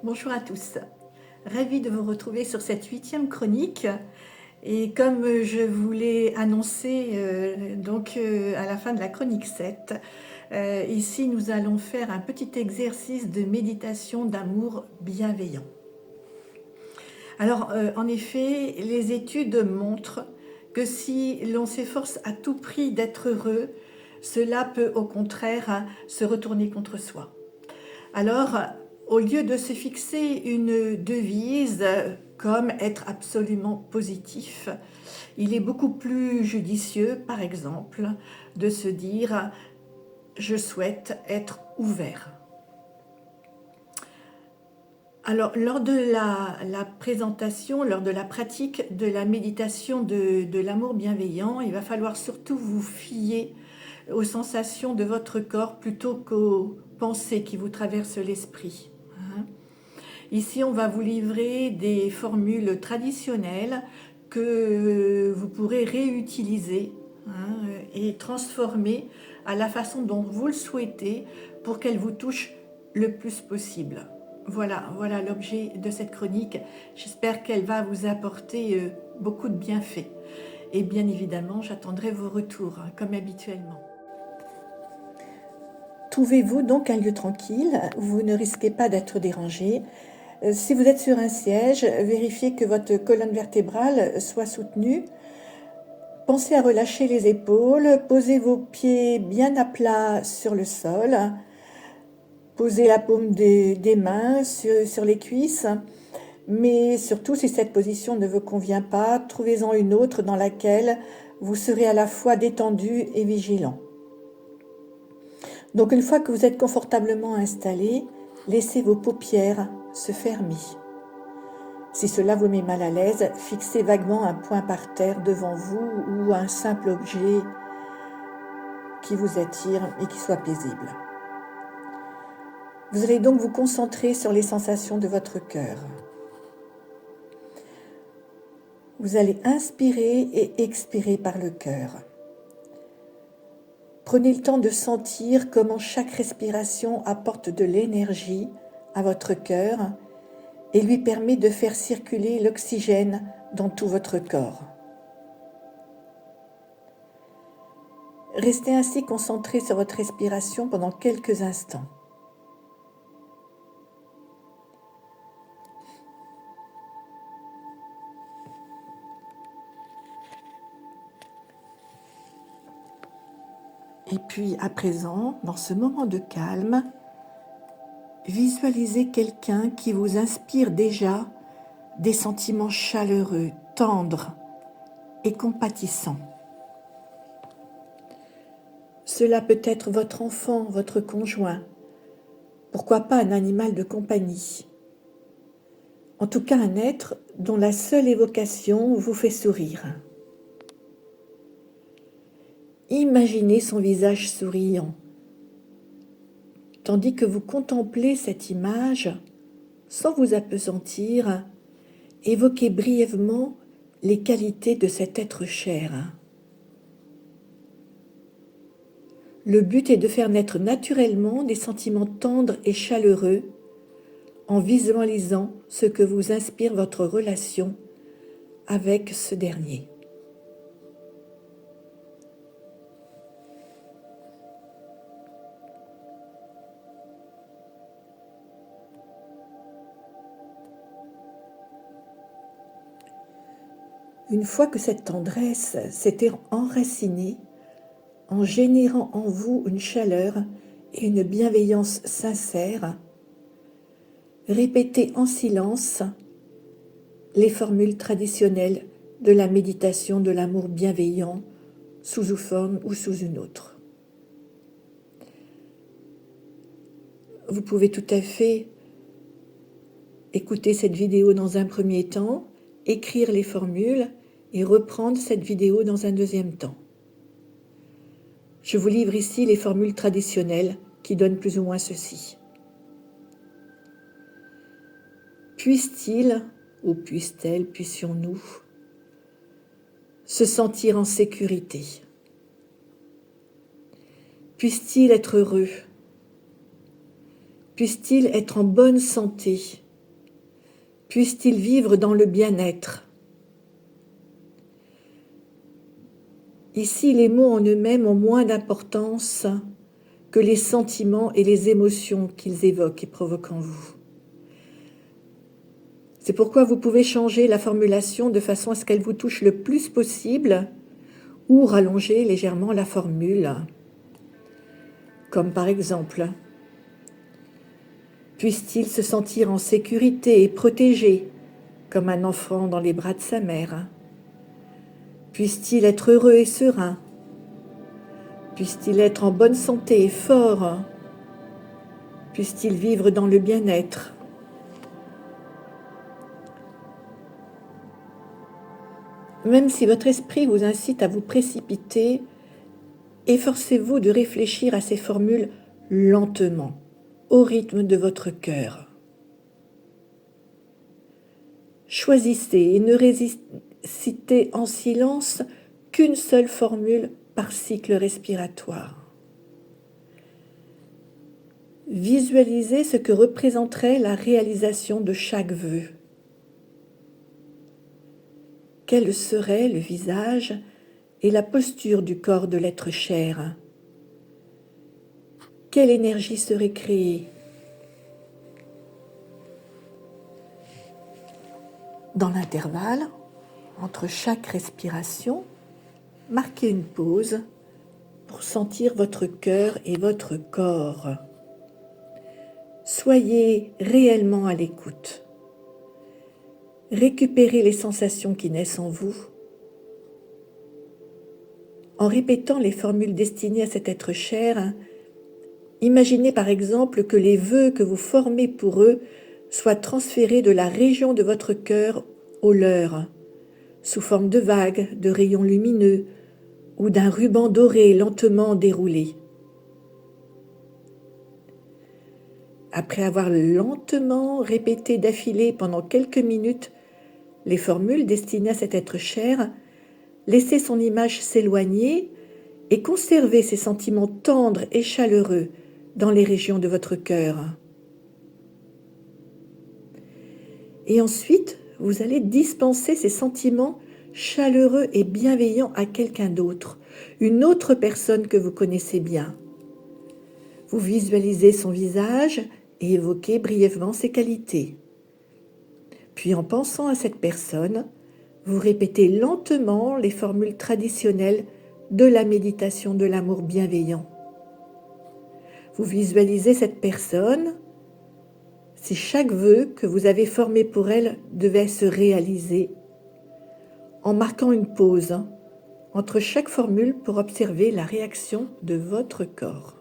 Bonjour à tous, ravie de vous retrouver sur cette 8e chronique et comme je vous l'ai annoncé à la fin de la chronique 7, ici nous allons faire un petit exercice de méditation d'amour bienveillant. Alors en effet, les études montrent que si l'on s'efforce à tout prix d'être heureux, cela peut au contraire se retourner contre soi. Alors, au lieu de se fixer une devise comme être absolument positif, il est beaucoup plus judicieux, par exemple, de se dire je souhaite être ouvert. Alors, lors de la présentation, lors de la pratique de la méditation de l'amour bienveillant, il va falloir surtout vous fier aux sensations de votre corps plutôt qu'aux pensées qui vous traversent l'esprit. Ici, on va vous livrer des formules traditionnelles que vous pourrez réutiliser et transformer à la façon dont vous le souhaitez pour qu'elles vous touchent le plus possible. Voilà l'objet de cette chronique. J'espère qu'elle va vous apporter beaucoup de bienfaits. Et bien évidemment, j'attendrai vos retours, comme habituellement. Trouvez-vous donc un lieu tranquille, où vous ne risquez pas d'être dérangé. Si vous êtes sur un siège, vérifiez que votre colonne vertébrale soit soutenue. Pensez à relâcher les épaules, posez vos pieds bien à plat sur le sol. Posez la paume des mains sur les cuisses. Mais surtout, si cette position ne vous convient pas, trouvez-en une autre dans laquelle vous serez à la fois détendu et vigilant. Donc une fois que vous êtes confortablement installé, laissez vos paupières se fermer. Si cela vous met mal à l'aise, fixez vaguement un point par terre devant vous ou un simple objet qui vous attire et qui soit paisible. Vous allez donc vous concentrer sur les sensations de votre cœur. Vous allez inspirer et expirer par le cœur. Prenez le temps de sentir comment chaque respiration apporte de l'énergie à votre cœur et lui permet de faire circuler l'oxygène dans tout votre corps. Restez ainsi concentré sur votre respiration pendant quelques instants. Et puis à présent, dans ce moment de calme, visualisez quelqu'un qui vous inspire déjà des sentiments chaleureux, tendres et compatissants. Cela peut être votre enfant, votre conjoint, pourquoi pas un animal de compagnie. En tout cas, un être dont la seule évocation vous fait sourire. Imaginez son visage souriant, tandis que vous contemplez cette image, sans vous appesantir, évoquez brièvement les qualités de cet être cher. Le but est de faire naître naturellement des sentiments tendres et chaleureux en visualisant ce que vous inspire votre relation avec ce dernier. Une fois que cette tendresse s'était enracinée, en générant en vous une chaleur et une bienveillance sincère, répétez en silence les formules traditionnelles de la méditation de l'amour bienveillant sous une forme ou sous une autre. Vous pouvez tout à fait écouter cette vidéo dans un premier temps, écrire les formules et reprendre cette vidéo dans un deuxième temps. Je vous livre ici les formules traditionnelles qui donnent plus ou moins ceci. Puisse-t-il, ou puisse-t-elle, puissions-nous, se sentir en sécurité? Puisse-t-il être heureux? Puisse-t-il être en bonne santé Puisse-t-il vivre dans le bien-être. Ici, les mots en eux-mêmes ont moins d'importance que les sentiments et les émotions qu'ils évoquent et provoquent en vous. C'est pourquoi vous pouvez changer la formulation de façon à ce qu'elle vous touche le plus possible ou rallonger légèrement la formule. Comme par exemple, puisse-t-il se sentir en sécurité et protégé, comme un enfant dans les bras de sa mère? Puisse-t-il être heureux et serein? Puisse-t-il être en bonne santé et fort? Puisse-t-il vivre dans le bien-être? Même si votre esprit vous incite à vous précipiter, efforcez-vous de réfléchir à ces formules lentement, au rythme de votre cœur. Choisissez et ne récitez en silence qu'une seule formule par cycle respiratoire. Visualisez ce que représenterait la réalisation de chaque vœu. Quel serait le visage et la posture du corps de l'être cher? Quelle énergie serait créée? Dans l'intervalle, entre chaque respiration, marquez une pause pour sentir votre cœur et votre corps. Soyez réellement à l'écoute. Récupérez les sensations qui naissent en vous. En répétant les formules destinées à cet être cher, imaginez par exemple que les vœux que vous formez pour eux soient transférés de la région de votre cœur au leur, sous forme de vagues, de rayons lumineux ou d'un ruban doré lentement déroulé. Après avoir lentement répété d'affilée pendant quelques minutes les formules destinées à cet être cher, laissez son image s'éloigner et conservez ces sentiments tendres et chaleureux dans les régions de votre cœur. Et ensuite, vous allez dispenser ces sentiments chaleureux et bienveillants à quelqu'un d'autre, une autre personne que vous connaissez bien. Vous visualisez son visage et évoquez brièvement ses qualités. Puis en pensant à cette personne, vous répétez lentement les formules traditionnelles de la méditation de l'amour bienveillant. Vous visualisez cette personne si chaque vœu que vous avez formé pour elle devait se réaliser, en marquant une pause entre chaque formule pour observer la réaction de votre corps.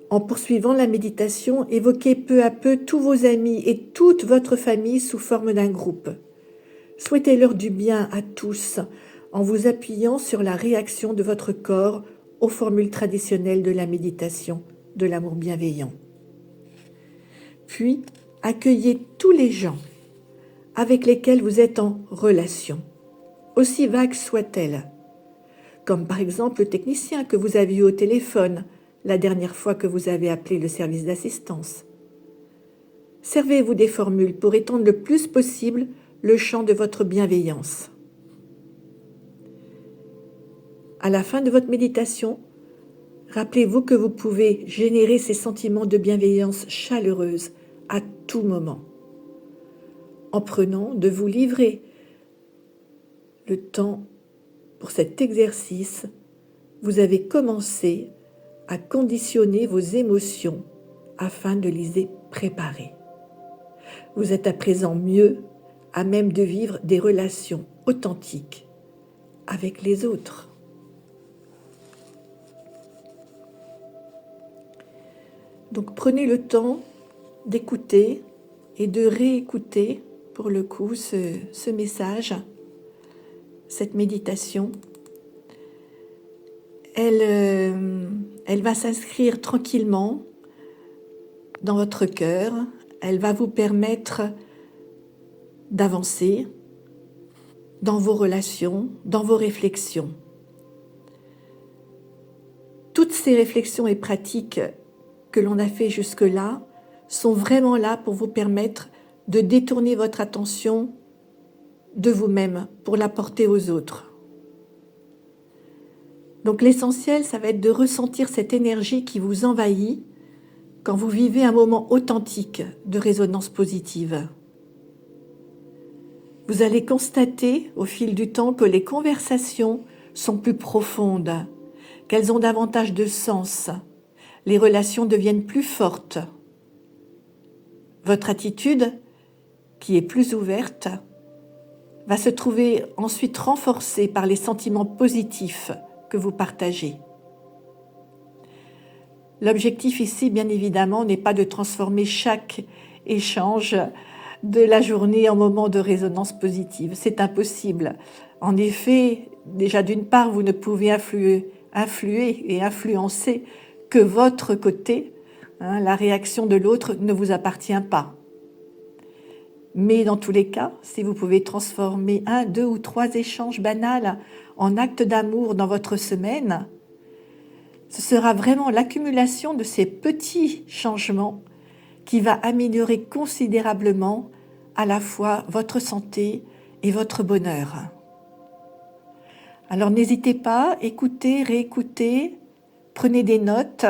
En poursuivant la méditation, évoquez peu à peu tous vos amis et toute votre famille sous forme d'un groupe. Souhaitez-leur du bien à tous en vous appuyant sur la réaction de votre corps aux formules traditionnelles de la méditation de l'amour bienveillant. Puis, accueillez tous les gens avec lesquels vous êtes en relation, aussi vagues soient-elles, comme par exemple le technicien que vous avez eu au téléphone la dernière fois que vous avez appelé le service d'assistance. Servez-vous des formules pour étendre le plus possible le champ de votre bienveillance. À la fin de votre méditation, rappelez-vous que vous pouvez générer ces sentiments de bienveillance chaleureuse à tout moment, en prenant de vous livrer le temps pour cet exercice. Vous avez commencé à conditionner vos émotions afin de les préparer. Vous êtes à présent mieux à même de vivre des relations authentiques avec les autres. Donc prenez le temps d'écouter et de réécouter pour le coup ce message, cette méditation. Elle va s'inscrire tranquillement dans votre cœur. Elle va vous permettre d'avancer dans vos relations, dans vos réflexions. Toutes ces réflexions et pratiques que l'on a fait jusque-là sont vraiment là pour vous permettre de détourner votre attention de vous-même pour la porter aux autres. Donc l'essentiel, ça va être de ressentir cette énergie qui vous envahit quand vous vivez un moment authentique de résonance positive. Vous allez constater au fil du temps que les conversations sont plus profondes, qu'elles ont davantage de sens, les relations deviennent plus fortes. Votre attitude, qui est plus ouverte, va se trouver ensuite renforcée par les sentiments positifs que vous partagez. L'objectif ici, bien évidemment, n'est pas de transformer chaque échange de la journée en moment de résonance positive. C'est impossible. En effet, déjà d'une part, vous ne pouvez influer et influencer que votre côté. La réaction de l'autre ne vous appartient pas. Mais dans tous les cas, si vous pouvez transformer 1, 2 ou 3 échanges banals en actes d'amour dans votre semaine, ce sera vraiment l'accumulation de ces petits changements qui va améliorer considérablement à la fois votre santé et votre bonheur. Alors n'hésitez pas, écoutez, réécoutez, prenez des notes.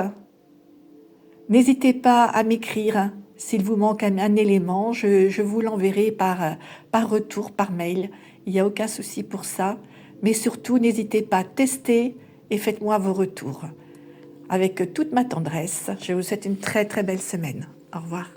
N'hésitez pas à m'écrire s'il vous manque un élément, je vous l'enverrai par retour, par mail. Il n'y a aucun souci pour ça. Mais surtout, n'hésitez pas à tester et faites-moi vos retours. Avec toute ma tendresse, je vous souhaite une très très belle semaine. Au revoir.